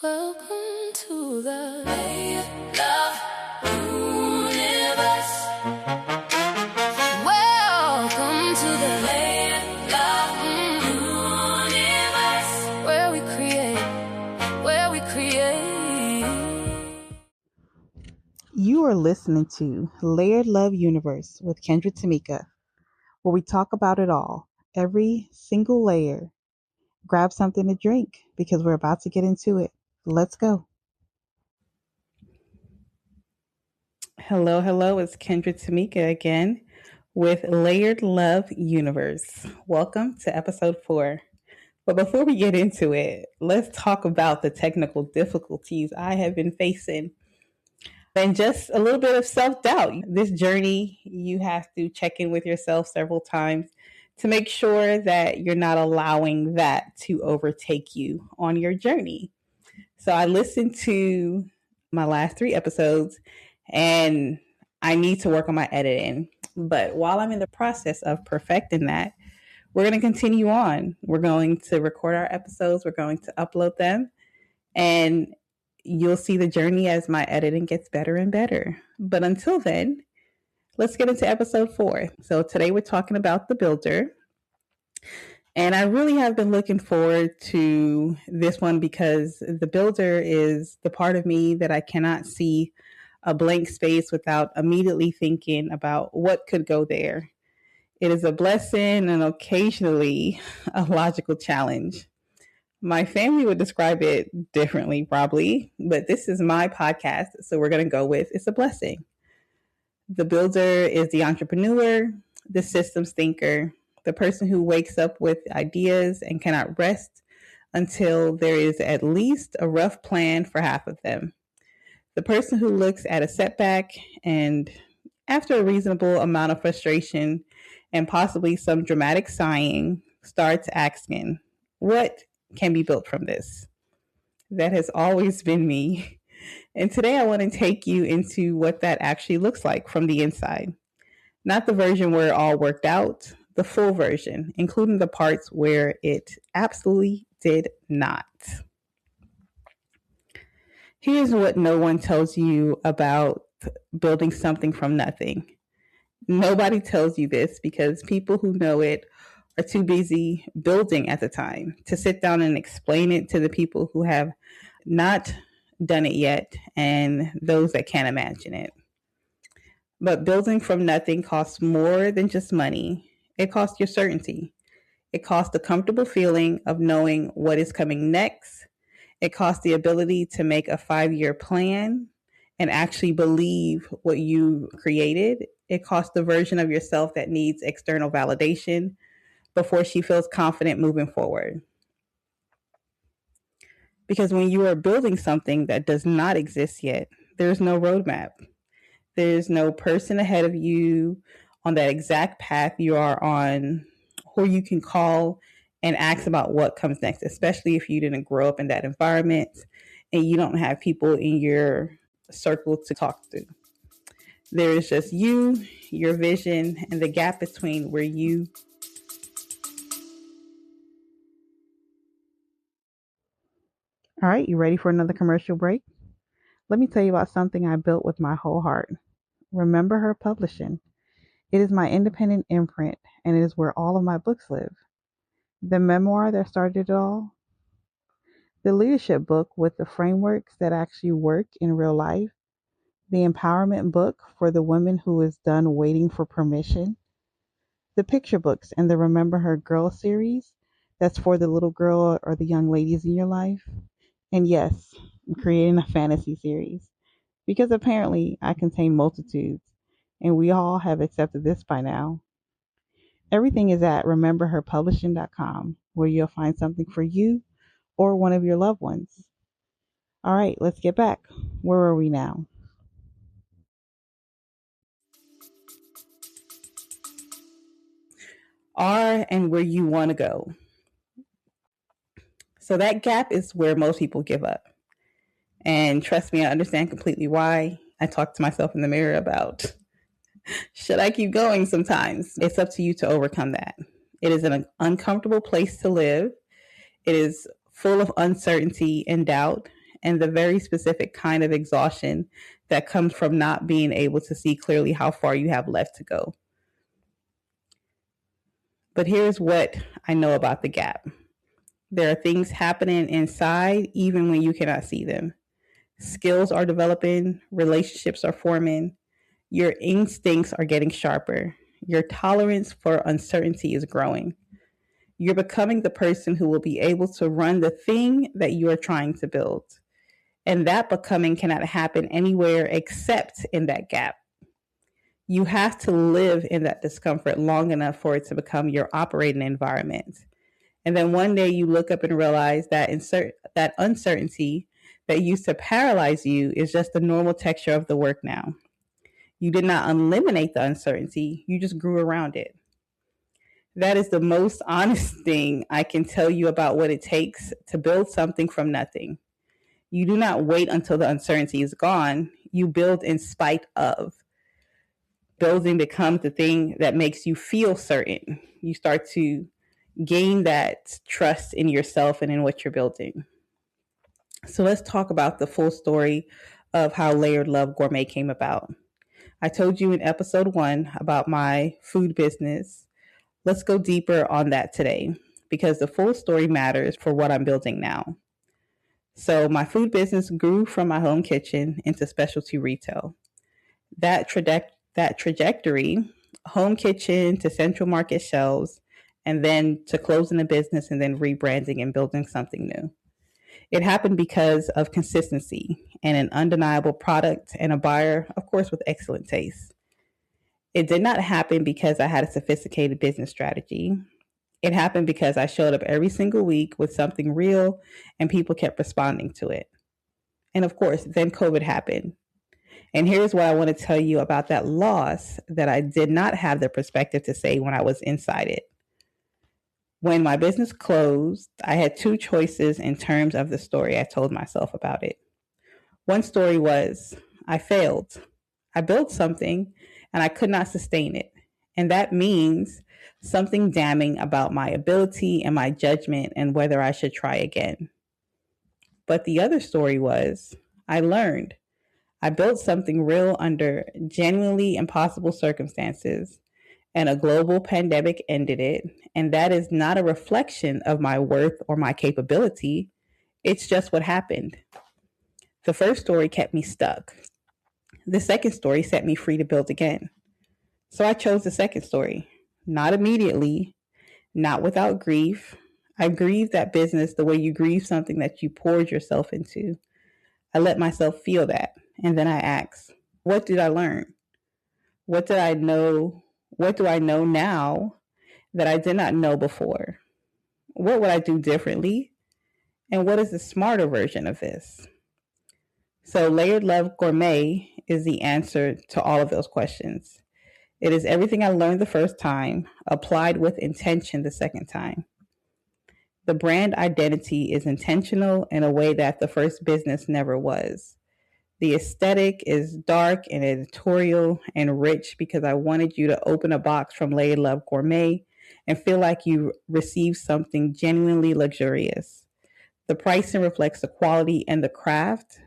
Welcome to the Layered Love Universe. Welcome to the Layered Love Universe, where we create. You are listening to Layered Love Universe with Kendra Tamika, where we talk about it all, every single layer. Grab something to drink because we're about to get into it. Let's go. Hello, it's Kendra Tamika again with Layered Love Universe. Welcome to episode 4. But before we get into it, let's talk about the technical difficulties I have been facing and just a little bit of self-doubt. This journey, you have to check in with yourself several times to make sure that you're not allowing that to overtake you on your journey. So I listened to my last 3 episodes and I need to work on my editing. But while I'm in the process of perfecting that, we're going to continue on. We're going to record our episodes. We're going to upload them. And you'll see the journey as my editing gets better and better. But until then, let's get into episode 4. So today we're talking about the builder. And I really have been looking forward to this one because the builder is the part of me that I cannot see a blank space without immediately thinking about what could go there. It is a blessing and occasionally a logical challenge. My family would describe it differently, probably, but this is my podcast, so we're going to go with it's a blessing. The builder is the entrepreneur, the systems thinker, the person who wakes up with ideas and cannot rest until there is at least a rough plan for half of them. The person who looks at a setback and, after a reasonable amount of frustration and possibly some dramatic sighing, starts asking, what can be built from this? That has always been me. And today I want to take you into what that actually looks like from the inside. Not the version where it all worked out, the full version, including the parts where it absolutely did not. Here's what no one tells you about building something from nothing. Nobody tells you this because people who know it are too busy building at the time to sit down and explain it to the people who have not done it yet and those that can't imagine it. But building from nothing costs more than just money. It costs your certainty. It costs the comfortable feeling of knowing what is coming next. It costs the ability to make a 5-year plan and actually believe what you created. It costs the version of yourself that needs external validation before she feels confident moving forward. Because when you are building something that does not exist yet, there's no roadmap. There's no person ahead of you on that exact path you are on who you can call and ask about what comes next, especially if you didn't grow up in that environment and you don't have people in your circle to talk to. There is just you, your vision, and the gap between where you. All right, you ready for another commercial break? Let me tell you about something I built with my whole heart. Remember Her Publishing. It is my independent imprint, and it is where all of my books live. The memoir that started it all, the leadership book with the frameworks that actually work in real life, the empowerment book for the woman who is done waiting for permission, the picture books and the Remember Her Girl series that's for the little girl or the young ladies in your life. And yes, I'm creating a fantasy series because apparently I contain multitudes and we all have accepted this by now. Everything is at rememberherpublishing.com where you'll find something for you or one of your loved ones. All right, let's get back. Where are we now? Are and where you want to go. So that gap is where most people give up. And trust me, I understand completely why. I talk to myself in the mirror about should I keep going sometimes? It's up to you to overcome that. It is an uncomfortable place to live. It is full of uncertainty and doubt. and the very specific kind of exhaustion that comes from not being able to see clearly how far you have left to go. But here's what I know about the gap. There are things happening inside even when you cannot see them. Skills are developing, relationships are forming, your instincts are getting sharper, your tolerance for uncertainty is growing. You're becoming the person who will be able to run the thing that you are trying to build. And that becoming cannot happen anywhere except in that gap. You have to live in that discomfort long enough for it to become your operating environment. And then one day you look up and realize that that uncertainty that used to paralyze you is just the normal texture of the work now. You did not eliminate the uncertainty, you just grew around it. That is the most honest thing I can tell you about what it takes to build something from nothing. You do not wait until the uncertainty is gone. You build in spite of. Building becomes the thing that makes you feel certain. You start to gain that trust in yourself and in what you're building. So let's talk about the full story of how Layered Love Gourmet came about. I told you in episode 1 about my food business. Let's go deeper on that today because the full story matters for what I'm building now. So my food business grew from my home kitchen into specialty retail. That trajectory, home kitchen to central market shelves, and then to closing the business and then rebranding and building something new. It happened because of consistency and an undeniable product and a buyer, of course, with excellent taste. It did not happen because I had a sophisticated business strategy. It happened because I showed up every single week with something real and people kept responding to it. And of course, then COVID happened. And here's what I want to tell you about that loss that I did not have the perspective to say when I was inside it. When my business closed, I had 2 choices in terms of the story I told myself about it. One story was, I failed. I built something and I could not sustain it. And that means something damning about my ability and my judgment and whether I should try again. But the other story was, I learned. I built something real under genuinely impossible circumstances, and a global pandemic ended it. And that is not a reflection of my worth or my capability. It's just what happened. The first story kept me stuck. The second story set me free to build again. So I chose the second story, not immediately, not without grief. I grieved that business the way you grieve something that you poured yourself into. I let myself feel that. And then I asked, what did I learn? What did I know? What do I know now that I did not know before? What would I do differently? And what is the smarter version of this? So Layered Love Gourmet is the answer to all of those questions. It is everything I learned the first time, applied with intention the second time. The brand identity is intentional in a way that the first business never was. The aesthetic is dark and editorial and rich because I wanted you to open a box from Layered Love Gourmet and feel like you received something genuinely luxurious. The pricing reflects the quality and the craft.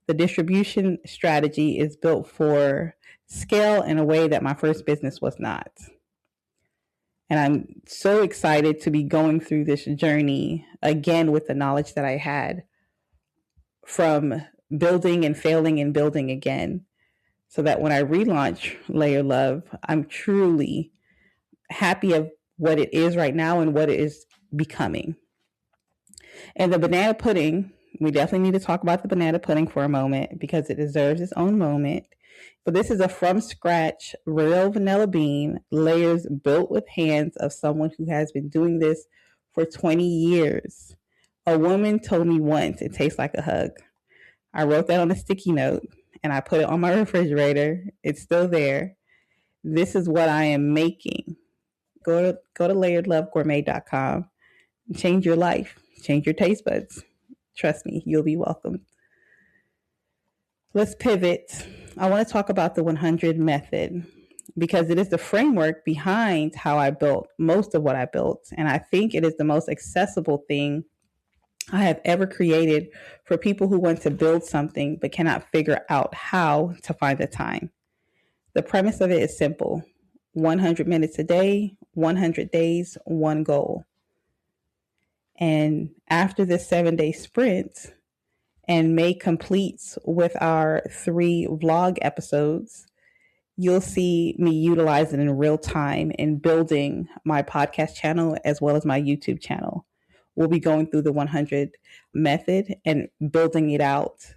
The distribution strategy is built for scale in a way that my first business was not. And I'm so excited to be going through this journey again with the knowledge that I had from building and failing and building again, so that when I relaunch Layer Love, I'm truly happy of what it is right now and what it is becoming. And the banana pudding, we definitely need to talk about the banana pudding for a moment because it deserves its own moment. But this is a from scratch real vanilla bean layers built with hands of someone who has been doing this for 20 years. A woman told me once it tastes like a hug. I wrote that on a sticky note and I put it on my refrigerator. It's still there. This is what I am making. Go to layeredlovegourmet.com. Change your life. Change your taste buds. Trust me, you'll be welcome. Let's pivot. I want to talk about the 100 method because it is the framework behind how I built most of what I built. And I think it is the most accessible thing I have ever created for people who want to build something but cannot figure out how to find the time. The premise of it is simple: 100 minutes a day, 100 days, one goal. And after this 7-day sprint, and May completes with our 3 vlog episodes, you'll see me utilize it in real time in building my podcast channel as well as my YouTube channel. We'll be going through the 100 method and building it out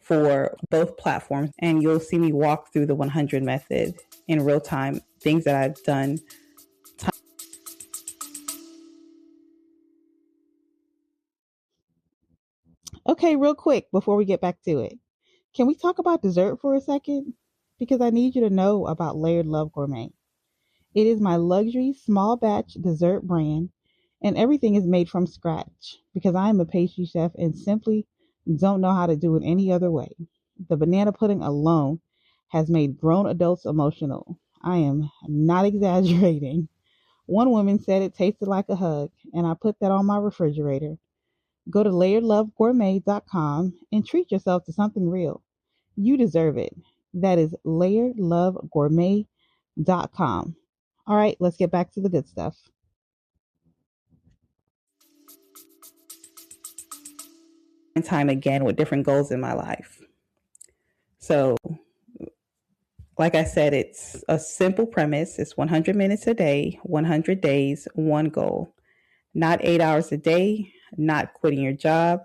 for both platforms. And you'll see me walk through the 100 method in real time, things that I've done. Okay, real quick before we get back to it, can we talk about dessert for a second? Because I need you to know about Layered Love Gourmet. It is my luxury small batch dessert brand, and everything is made from scratch because I am a pastry chef and simply don't know how to do it any other way. The banana pudding alone has made grown adults emotional. I am not exaggerating. One woman said it tasted like a hug, and I put that on my refrigerator. Go to layeredlovegourmet.com and treat yourself to something real. You deserve it. That is layeredlovegourmet.com. All right, let's get back to the good stuff. And time again with different goals in my life. So, like I said, it's a simple premise. It's 100 minutes a day, 100 days, one goal. Not 8 hours a day, not quitting your job,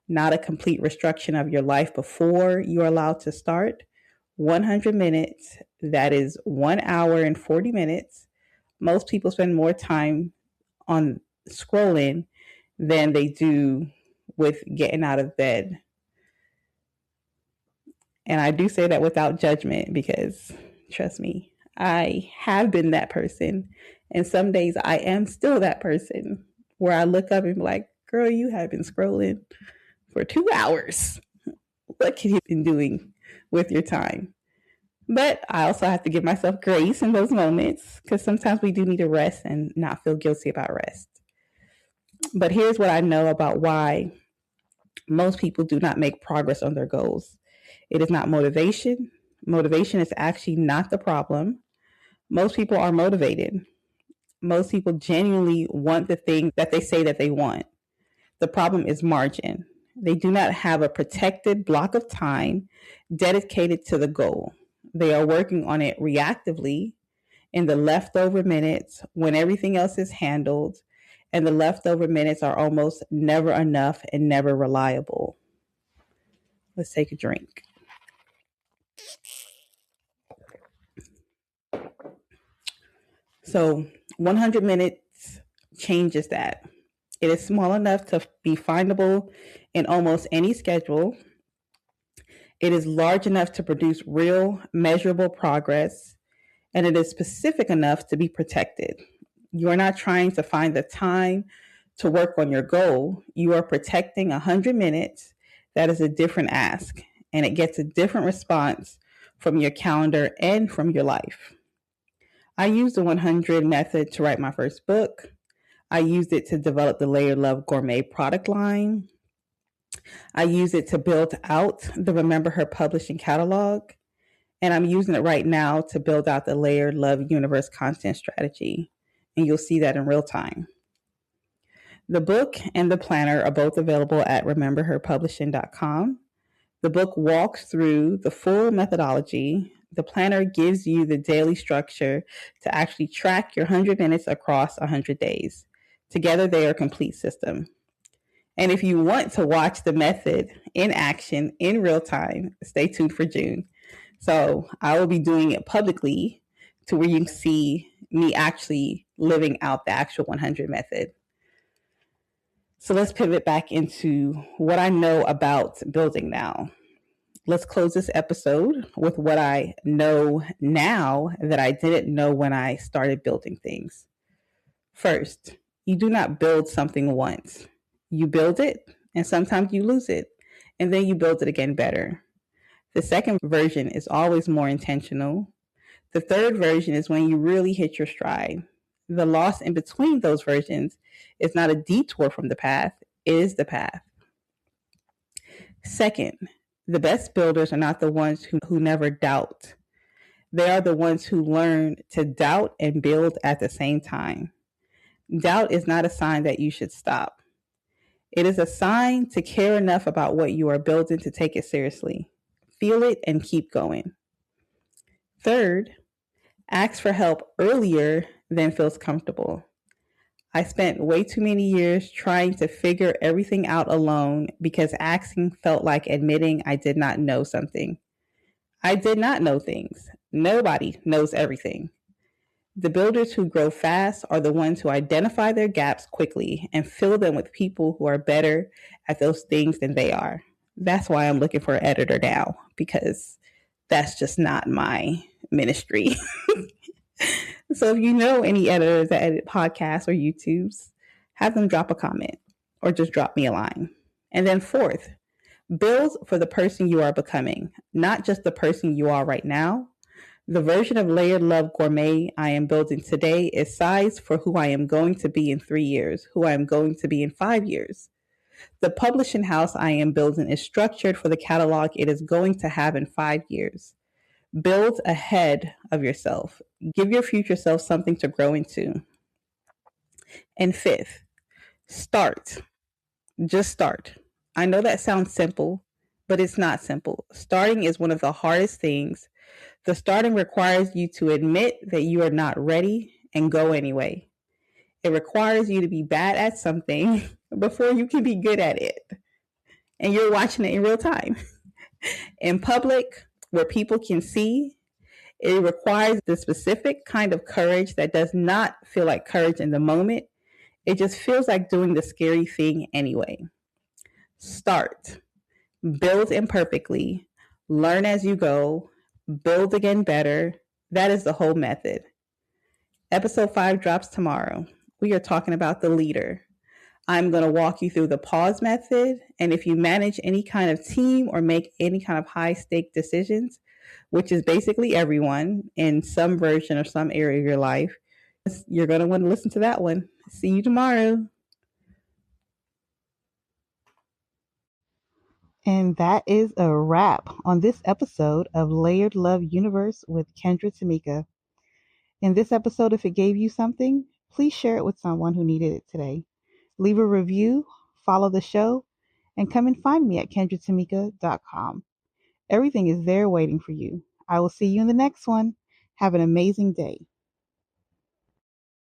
not a complete restriction of your life before you're allowed to start. 100 minutes, that is 1 hour and 40 minutes. Most people spend more time on scrolling than they do with getting out of bed. And I do say that without judgment because, trust me, I have been that person. And some days I am still that person where I look up and be like, girl, you have been scrolling for 2 hours. What have you been doing with your time? But I also have to give myself grace in those moments because sometimes we do need to rest and not feel guilty about rest. But here's what I know about why most people do not make progress on their goals. It is not motivation. Motivation is actually not the problem. Most people are motivated. Most people genuinely want the thing that they say that they want. The problem is margin. They do not have a protected block of time dedicated to the goal. They are working on it reactively in the leftover minutes when everything else is handled, and the leftover minutes are almost never enough and never reliable. Let's take a drink. So 100 minutes changes that. It is small enough to be findable in almost any schedule. It is large enough to produce real, measurable progress, and it is specific enough to be protected. You are not trying to find the time to work on your goal. You are protecting 100 minutes. That is a different ask, and it gets a different response from your calendar and from your life. I used the 100 method to write my first book. I used it to develop the Layered Love Gourmet product line. I used it to build out the Remember Her publishing catalog. And I'm using it right now to build out the Layered Love Universe content strategy. And you'll see that in real time. The book and the planner are both available at rememberherpublishing.com. The book walks through the full methodology. The planner gives you the daily structure to actually track your 100 minutes across 100 days. Together, they are a complete system. And if you want to watch the method in action in real time, stay tuned for June. So I will be doing it publicly to where you can see me actually living out the actual 100 method. So let's pivot back into what I know about building now. Let's close this episode with what I know now that I didn't know when I started building things. First, you do not build something once. You build it, and sometimes you lose it, and then you build it again better. The second version is always more intentional. The third version is when you really hit your stride. The loss in between those versions is not a detour from the path, is the path. Second, the best builders are not the ones who never doubt. They are the ones who learn to doubt and build at the same time. Doubt is not a sign that you should stop. It is a sign to care enough about what you are building to take it seriously. Feel it and keep going. Third, ask for help earlier than feels comfortable. I spent way too many years trying to figure everything out alone because asking felt like admitting I did not know something. I did not know things. Nobody knows everything. The builders who grow fast are the ones who identify their gaps quickly and fill them with people who are better at those things than they are. That's why I'm looking for an editor now, because that's just not my ministry. So if you know any editors that edit podcasts or YouTubes, have them drop a comment or just drop me a line. And then fourth, build for the person you are becoming, not just the person you are right now. The version of Layered Love Gourmet I am building today is sized for who I am going to be in 3 years, who I am going to be in 5 years. The publishing house I am building is structured for the catalog it is going to have in 5 years. Build ahead of yourself. Give your future self something to grow into. And fifth, start. Just start. I know that sounds simple, but it's not simple. Starting is one of the hardest things. The starting requires you to admit that you are not ready and go anyway. It requires you to be bad at something before you can be good at it. And you're watching it in real time. In public, where people can see, it requires the specific kind of courage that does not feel like courage in the moment. It just feels like doing the scary thing anyway. Start. Build imperfectly. Learn as you go. Build again better. That is the whole method. Episode 5 drops tomorrow. We are talking about the leader. I'm going to walk you through the pause method. And if you manage any kind of team or make any kind of high stake decisions, which is basically everyone in some version or some area of your life, you're going to want to listen to that one. See you tomorrow. And that is a wrap on this episode of Layered Love Universe with Kendra Tamika. In this episode, if it gave you something, please share it with someone who needed it today. Leave a review, follow the show, and come and find me at kendratamika.com. Everything is there waiting for you. I will see you in the next one. Have an amazing day.